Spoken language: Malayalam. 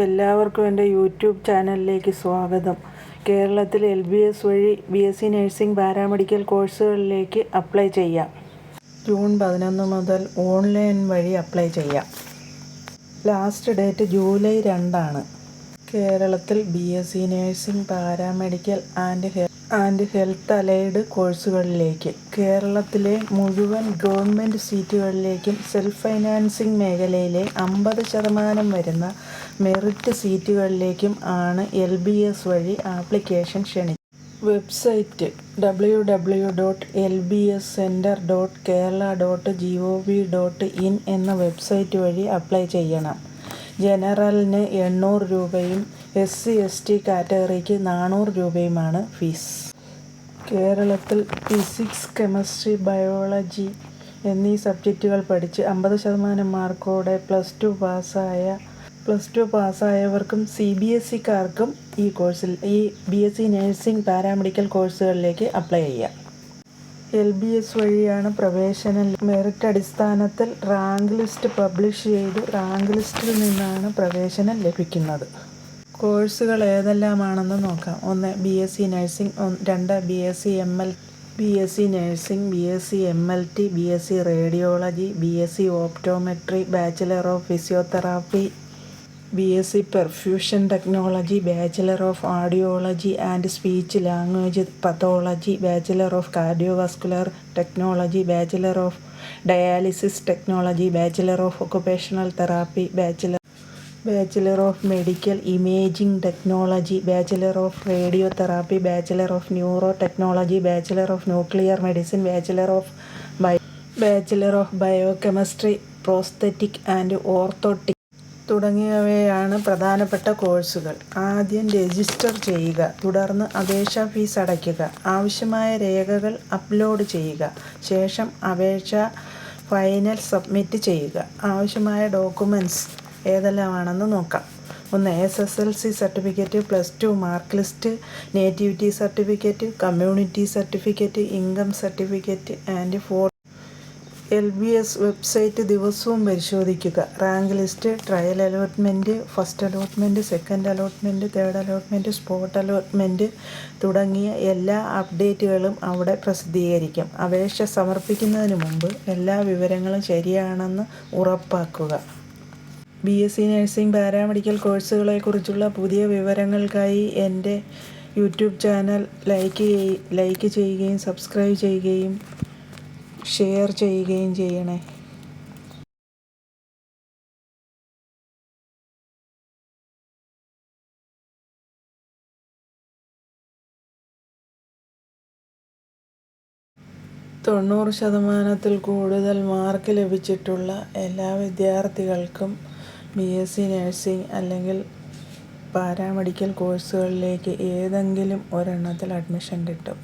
എല്ലാവർക്കും എൻ്റെ യൂട്യൂബ് ചാനലിലേക്ക് സ്വാഗതം. കേരളത്തിൽ LBS വഴി BSc നഴ്സിംഗ് പാരാമെഡിക്കൽ കോഴ്സുകളിലേക്ക് അപ്ലൈ ചെയ്യാം. ജൂൺ 11 മുതൽ ഓൺലൈൻ വഴി അപ്ലൈ ചെയ്യാം. ലാസ്റ്റ് ഡേറ്റ് ജൂലൈ 2 ആണ്. കേരളത്തിൽ BSc nursing paramedical and health allied കോഴ്സുകളിലേക്ക് കേരളത്തിലെ മുഴുവൻ ഗവൺമെൻറ് സീറ്റുകളിലേക്കും സെൽഫ് ഫൈനാൻസിംഗ് മേഖലയിലെ 50% വരുന്ന മെറിറ്റ് സീറ്റുകളിലേക്കും ആണ് LBS വഴി ആപ്ലിക്കേഷൻ ക്ഷണിച്ചത്. വെബ്സൈറ്റ് www.lbscenter.kerala.gov.in എന്ന വെബ്സൈറ്റ് വഴി അപ്ലൈ ചെയ്യണം. ജനറലിന് 800 രൂപയും SC/ST കാറ്റഗറിക്ക് 400 രൂപയുമാണ് ഫീസ്. കേരളത്തിൽ ഫിസിക്സ്, കെമിസ്ട്രി, ബയോളജി എന്നീ സബ്ജക്റ്റുകൾ പഠിച്ച് 50% മാർക്കോടെ പ്ലസ് ടു പാസ്സായവർക്കും CBSEക്കാർക്കും ഈ BSc നഴ്സിംഗ് പാരാമെഡിക്കൽ കോഴ്സുകളിലേക്ക് അപ്ലൈ ചെയ്യാം. LBS വഴിയാണ് പ്രവേശനം. മെറിറ്റ് അടിസ്ഥാനത്തിൽ റാങ്ക് ലിസ്റ്റ് പബ്ലിഷ് ചെയ്ത് റാങ്ക് ലിസ്റ്റിൽ നിന്നാണ് പ്രവേശനം ലഭിക്കുന്നത്. കോഴ്സുകൾ ഏതെല്ലാമാണെന്ന് നോക്കാം. 1. BSc nursing. 2. BSc nursing, BSc MLT, BSc radiology, BSc optometry, bachelor of physiotherapy, BSc perfusion technology, bachelor of audiology and speech language pathology, bachelor of cardiovascular technology, bachelor of dialysis technology, bachelor of occupational therapy, bachelor of medical imaging technology, bachelor of radio therapy, bachelor of neuro technology, bachelor of nuclear medicine, bachelor of biochemistry, prosthetic and orthotic തുടങ്ങിയവയാണ് പ്രധാനപ്പെട്ട കോഴ്സുകൾ. ആദ്യം രജിസ്റ്റർ ചെയ്യുക. തുടർന്ന് അപേക്ഷാ ഫീസ് അടയ്ക്കുക. ആവശ്യമായ രേഖകൾ അപ്ലോഡ് ചെയ്യുക. ശേഷം അപേക്ഷ ഫൈനൽ സബ്മിറ്റ് ചെയ്യുക. ആവശ്യമായ ഡോക്യുമെൻറ്റ്സ് ഏതെല്ലാമാണെന്ന് നോക്കാം. 1. SSLC certificate, +2 mark list, nativity certificate, community certificate, income certificate and photo. LBS website ദിവസവും പരിശോധിക്കുക. Rank list, trial allotment, first allotment, second allotment, third allotment, spot allotment തുടങ്ങിയ എല്ലാ അപ്ഡേറ്റുകളും അവിടെ പ്രസിദ്ധീകരിക്കും. അപേക്ഷ സമർപ്പിക്കുന്നതിന് മുമ്പ് എല്ലാ വിവരങ്ങളും ശരിയാണെന്ന് ഉറപ്പാക്കുക. BSc നഴ്സിംഗ് പാരാമെഡിക്കൽ കോഴ്സുകളെക്കുറിച്ചുള്ള പുതിയ വിവരങ്ങൾക്കായി എൻ്റെ യൂട്യൂബ് ചാനൽ ലൈക്ക് ചെയ്യുകയും സബ്സ്ക്രൈബ് ചെയ്യുകയും ഷെയർ ചെയ്യുകയും ചെയ്യണേ. %90 കൂടുതൽ മാർക്ക് ലഭിച്ചിട്ടുള്ള എല്ലാ വിദ്യാർത്ഥികൾക്കും BSc നഴ്സിംഗ് അല്ലെങ്കിൽ പാരാമെഡിക്കൽ കോഴ്സുകളിലേക്ക് ഏതെങ്കിലും ഒരെണ്ണത്തിൽ അഡ്മിഷൻ കിട്ടും.